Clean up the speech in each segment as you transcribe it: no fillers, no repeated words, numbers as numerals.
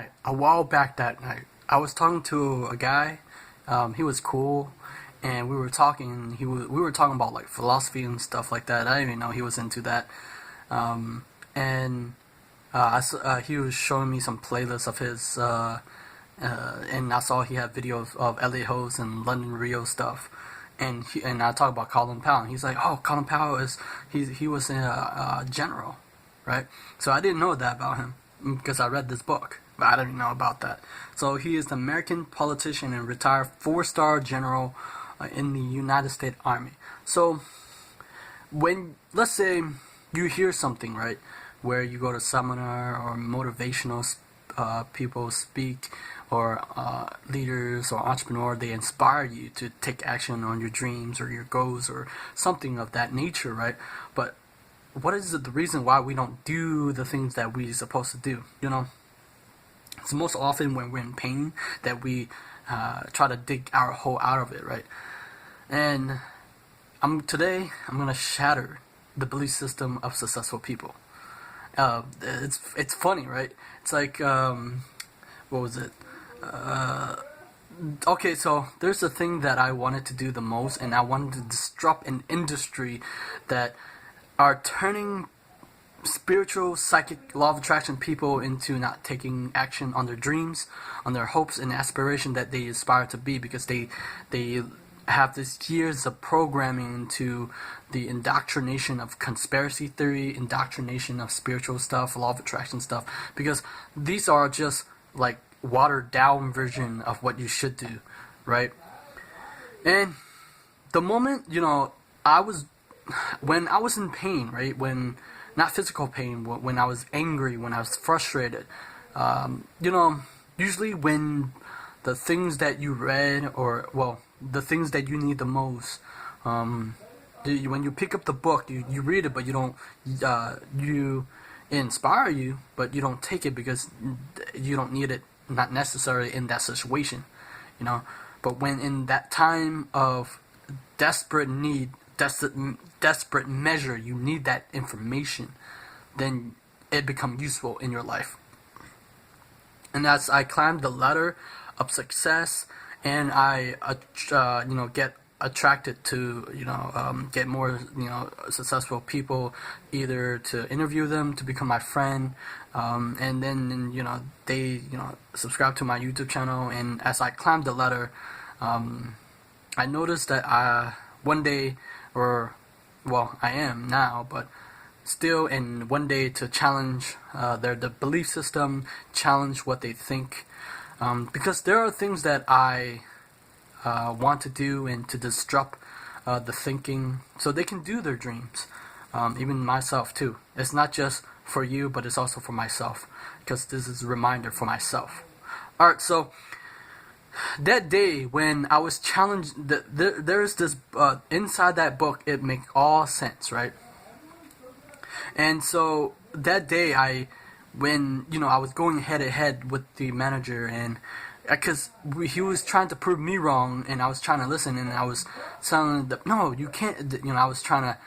night, a while back that night, I was talking to a guy. He was cool, and we were talking. We were talking about like philosophy and stuff like that. I didn't even know he was into that. And he was showing me some playlists of his, and I saw he had videos of LA Hoes and London Rio stuff. And I talked about Colin Powell. And he's like, oh, Colin Powell he was a general, right? So I didn't know that about him because I read this book, but I didn't know about that. So he is an American politician and retired 4-star general in the United States Army. So when, let's say you hear something, right, where you go to seminar or motivational people speak, or leaders or entrepreneur, they inspire you to take action on your dreams or your goals or something of that nature, right? But what is the reason why we don't do the things that we're supposed to do? It's most often when we're in pain that we try to dig our hole out of it, right? And today I'm gonna shatter the belief system of successful people. It's funny, right? It's like what was it? Okay, so there's a thing that I wanted to do the most, and I wanted to disrupt an industry that are turning spiritual, psychic, law of attraction people into not taking action on their dreams, on their hopes and aspiration that they aspire to be, because they have this years of programming into the indoctrination of conspiracy theory, indoctrination of spiritual stuff, law of attraction stuff, because these are just like watered down version of what you should do, right? And the moment, when I was in pain, right, when, not physical pain, when I was angry, when I was frustrated, usually when the things that you read, or, well, the things that you need the most, when you pick up the book, you read it, but you don't, it inspire you, but you don't take it because you don't need it, not necessarily in that situation, but when in that time of desperate need, desperate measure, you need that information, then it becomes useful in your life. And as I climbed the ladder of success, and I get attracted to get more successful people, either to interview them to become my friend, and then they subscribe to my YouTube channel. And as I climbed the ladder, I noticed that one day, or well, I am now, but still, in one day, to challenge the belief system, challenge what they think, because there are things that I want to do, and to disrupt the thinking so they can do their dreams. Even myself too. It's not just for you, but it's also for myself, because this is a reminder for myself. Alright, so that day when I was challenged, there's this inside that book, it makes all sense, right? And so that day, when I was going head to head with the manager, and because he was trying to prove me wrong, and I was trying to listen, and I was telling him, no, you can't, I was trying to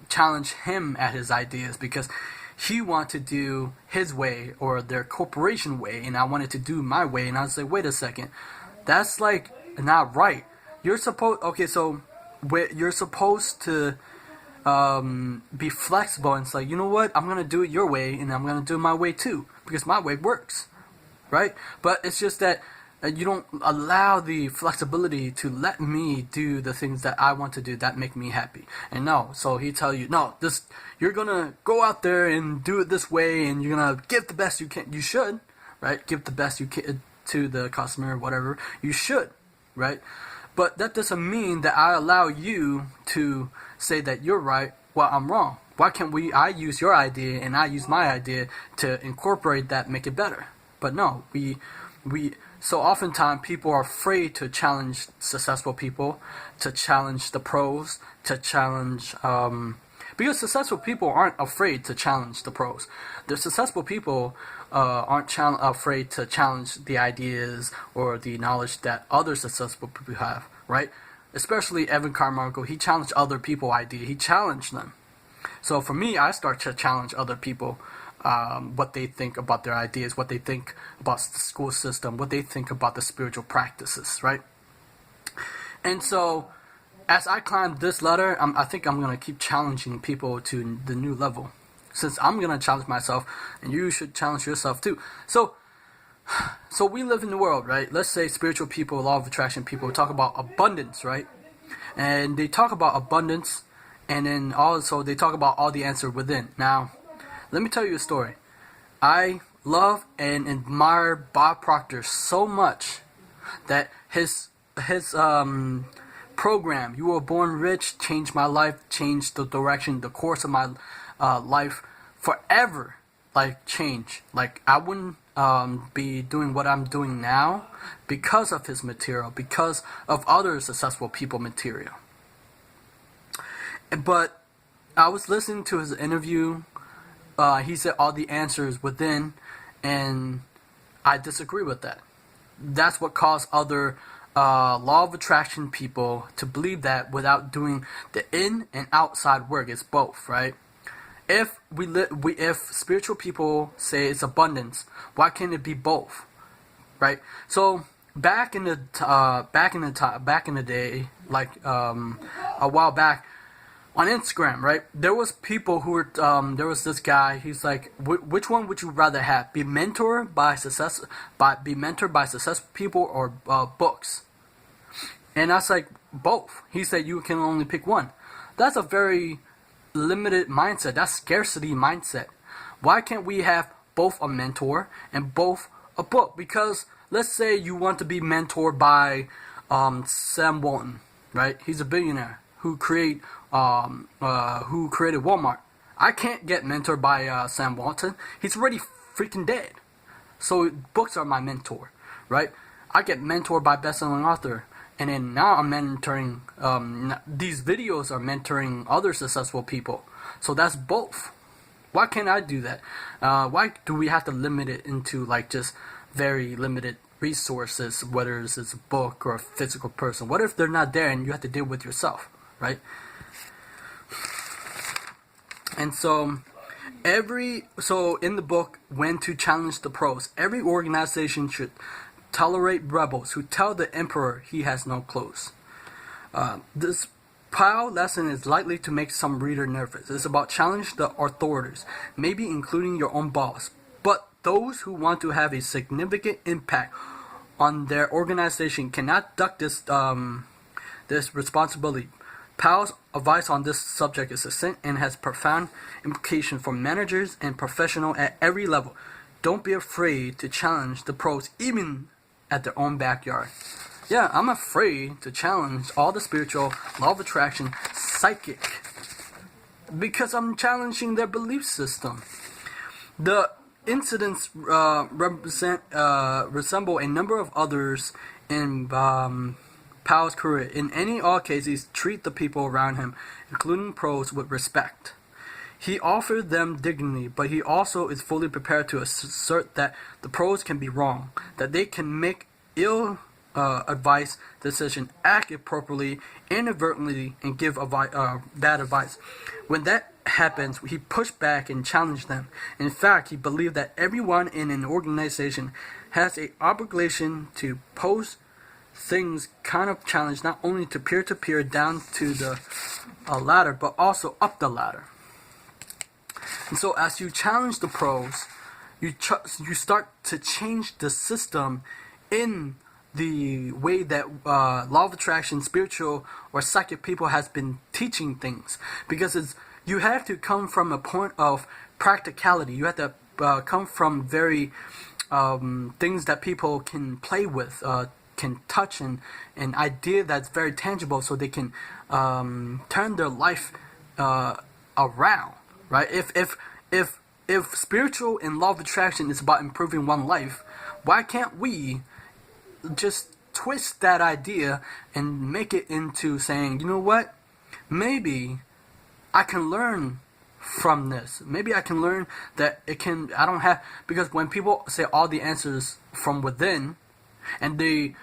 challenge him at his ideas, because he wanted to do his way, or their corporation way, and I wanted to do my way. And I was like, wait a second, that's like not right. You're supposed to be flexible, and it's like, you know what, I'm gonna do it your way, and I'm gonna do it my way too, because my way works, right? But it's just that you don't allow the flexibility to let me do the things that I want to do that make me happy. And no, so he tell you, no, you're gonna go out there and do it this way, and you're gonna give the best you can. You should, right? Give the best you can to the customer, or whatever. You should, right? But that doesn't mean that I allow you to say that you're right while I'm wrong. Why can't I use your idea and I use my idea to incorporate that, make it better? But no, so oftentimes people are afraid to challenge successful people, to challenge the pros, to challenge, because successful people aren't afraid to challenge the pros. The successful people aren't afraid to challenge the ideas or the knowledge that other successful people have, right? Especially Evan Carmichael, he challenged other people's ideas. He challenged them. So for me, I start to challenge other people what they think about their ideas, what they think about the school system, what they think about the spiritual practices, right? And so, as I climb this ladder, I think I'm going to keep challenging people to the new level. Since I'm going to challenge myself, and you should challenge yourself too. So we live in the world, right? Let's say spiritual people, law of attraction people talk about abundance, right? And they talk about abundance, and then also they talk about all the answer within. Now, let me tell you a story. I love and admire Bob Proctor so much that his program, You Were Born Rich, changed my life, changed the direction, the course of my life forever. Like, change. Like, I wouldn't be doing what I'm doing now because of his material, because of other successful people material. But I was listening to his interview. He said all the answers within, and I disagree with that. That's what caused other law of attraction people to believe that without doing the in and outside work. It's both, right? If if spiritual people say it's abundance, why can't it be both, right? So back in the day, like a while back on Instagram, right? There was people who were there was this guy. He's like, which one would you rather have? Be mentored by successful people or books? And I was like, both. He said you can only pick one. That's a very limited mindset. That's scarcity mindset. Why can't we have both a mentor and both a book? Because let's say you want to be mentored by Sam Walton, right? He's a billionaire who created Walmart. I can't get mentored by Sam Walton. He's already freaking dead. So books are my mentor, right? I get mentored by best-selling author. And then now I'm mentoring, these videos are mentoring other successful people. So that's both. Why can't I do that? Why do we have to limit it into like just very limited resources, whether it's a book or a physical person? What if they're not there and you have to deal with yourself, right? And so in the book, When to Challenge the Pros, every organization should tolerate rebels who tell the emperor he has no clothes. This Powell lesson is likely to make some reader nervous. It's about challenge the authorities, maybe including your own boss, but those who want to have a significant impact on their organization cannot duck this responsibility. Powell's advice on this subject is succinct and has profound implications for managers and professionals at every level. Don't be afraid to challenge the pros, even at their own backyard. Yeah, I'm afraid to challenge all the spiritual, law of attraction, psychic, because I'm challenging their belief system. The incidents resemble a number of others in Powell's career. In all cases, treat the people around him, including pros, with respect. He offered them dignity, but he also is fully prepared to assert that the pros can be wrong, that they can make ill advice decision, act appropriately, inadvertently, and give bad advice. When that happens, he pushed back and challenged them. In fact, he believed that everyone in an organization has an obligation to pose things kind of challenge, not only to peer down to the ladder, but also up the ladder. And so as you challenge the pros, you start to change the system in the way that law of attraction, spiritual or psychic people has been teaching things. Because you have to come from a point of practicality. You have to come from very things that people can play with, can touch, and an idea that's very tangible, so they can turn their life around. Right? If spiritual and law of attraction is about improving one life, why can't we just twist that idea and make it into saying, you know what? Maybe I can learn from this. Maybe I can learn that I don't have, because when people say all the answers from within, and they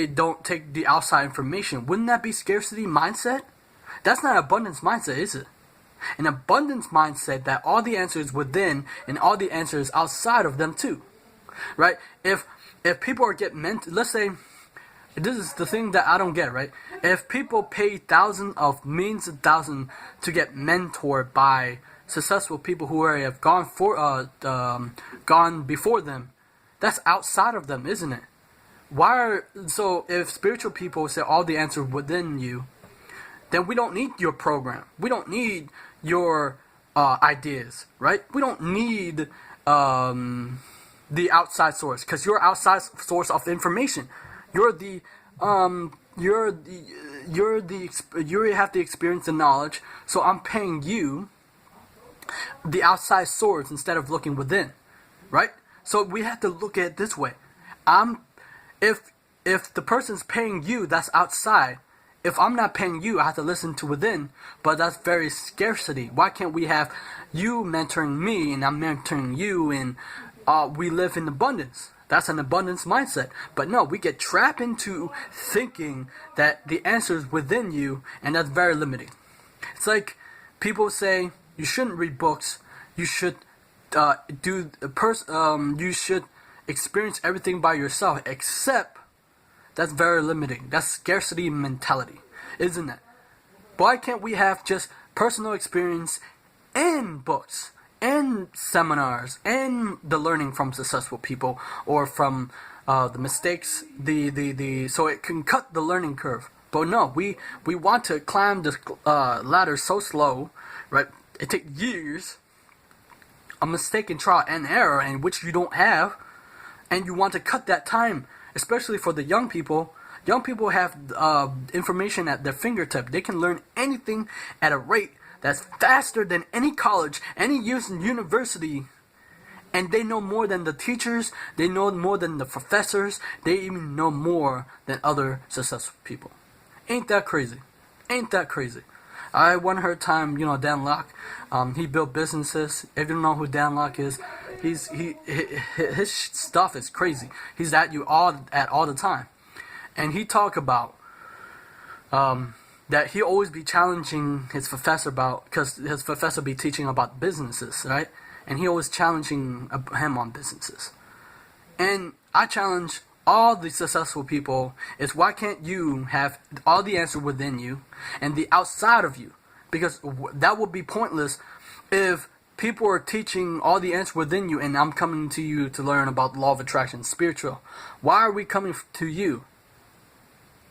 don't take the outside information, wouldn't that be scarcity mindset? That's not abundance mindset, is it? An abundance mindset that all the answers within and all the answers outside of them too, right? If people are let's say, this is the thing that I don't get, right? If people pay thousands of millions of thousands to get mentored by successful people who have gone before them, that's outside of them, isn't it? So if spiritual people say all the answers within you, then we don't need your program. We don't need your ideas, right? We don't need the outside source, because you're outside source of information. You have the experience and knowledge. So I'm paying you the outside source instead of looking within, right? So we have to look at it this way. If the person's paying you, that's outside. If I'm not paying you, I have to listen to within. But that's very scarcity. Why can't we have you mentoring me and I'm mentoring you, and we live in abundance? That's an abundance mindset. But no, we get trapped into thinking that the answer is within you, and that's very limiting. It's like people say you shouldn't read books. You should you should experience everything by yourself. Except that's very limiting. That's scarcity mentality, isn't it? Why can't we have just personal experience and books and seminars and the learning from successful people, or from the mistakes, so it can cut the learning curve? But no, we want to climb this ladder so slow, right? It takes years, a mistake and trial and error, and which you don't have, and you want to cut that time, especially for the young people. Young people have information at their fingertip. They can learn anything at a rate that's faster than any college, any university, and they know more than the teachers, they know more than the professors, they even know more than other successful people. Ain't that crazy? Ain't that crazy? I one heard time, Dan Locke, he built businesses. If you don't know who Dan Locke is, his stuff is crazy. He's at you all the time. And he talk about that he always be challenging his professor because his professor be teaching about businesses, right? And he always challenging him on businesses. And I challenge all the successful people is, why can't you have all the answer within you and the outside of you? Because that would be pointless if people are teaching all the answer within you and I'm coming to you to learn about the law of attraction, spiritual. Why are we coming to you?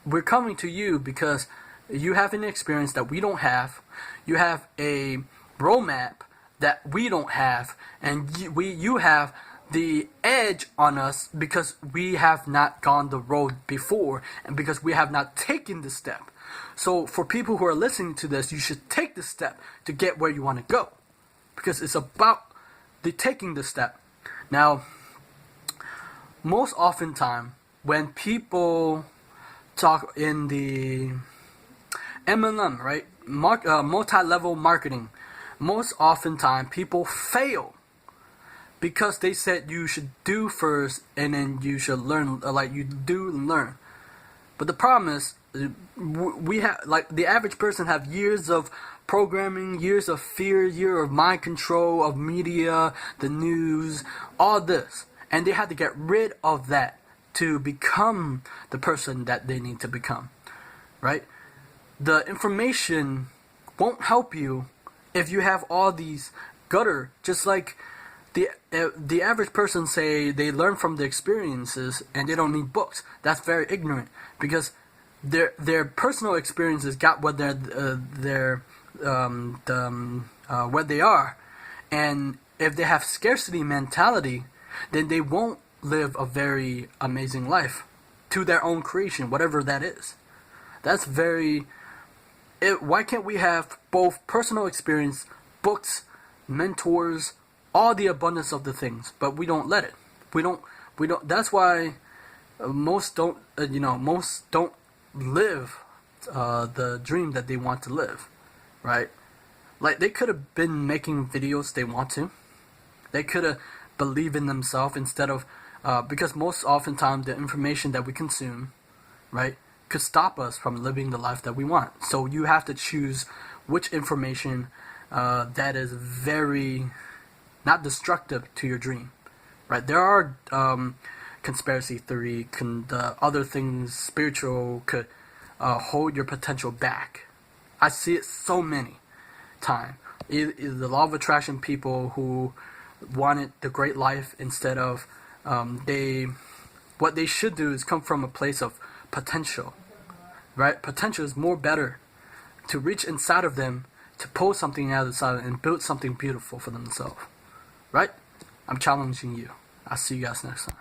We're coming to you because you have an experience that we don't have. You have a roadmap that we don't have, and you have the edge on us because we have not gone the road before, and because we have not taken the step. So for people who are listening to this, you should take the step to get where you want to go, because it's about the taking the step. Now, most oftentimes when people talk in the MLM, right? Multi-level marketing. Most oftentimes people fail because they said you should do first and then you should learn, like you do and learn. But the problem is, we have, like, the average person have years of programming, years of fear, year of mind control, of media, the news, all this. And they have to get rid of that to become the person that they need to become, right? The information won't help you if you have all these gutter. Just like the average person say they learn from the experiences and they don't need books. That's very ignorant, because their personal experiences got what what they are, and if they have scarcity mentality, then they won't live a very amazing life to their own creation, whatever that is. That's very. Why can't we have both personal experience, books, mentors, all the abundance of the things? But we don't let it. We don't. That's why most don't. Most don't live the dream that they want to live, right? Like, they could have been making videos they want to. They could have believed in themselves instead of because most oftentimes the information that we consume, right, could stop us from living the life that we want. So you have to choose which information that is very not destructive to your dream, right? There are conspiracy theory, other things, spiritual could hold your potential back. I see it so many times. The law of attraction people who wanted the great life instead of what they should do is come from a place of potential, right? Potential is more better to reach inside of them, to pull something out of the side and build something beautiful for themselves, right? I'm challenging you. I'll see you guys next time.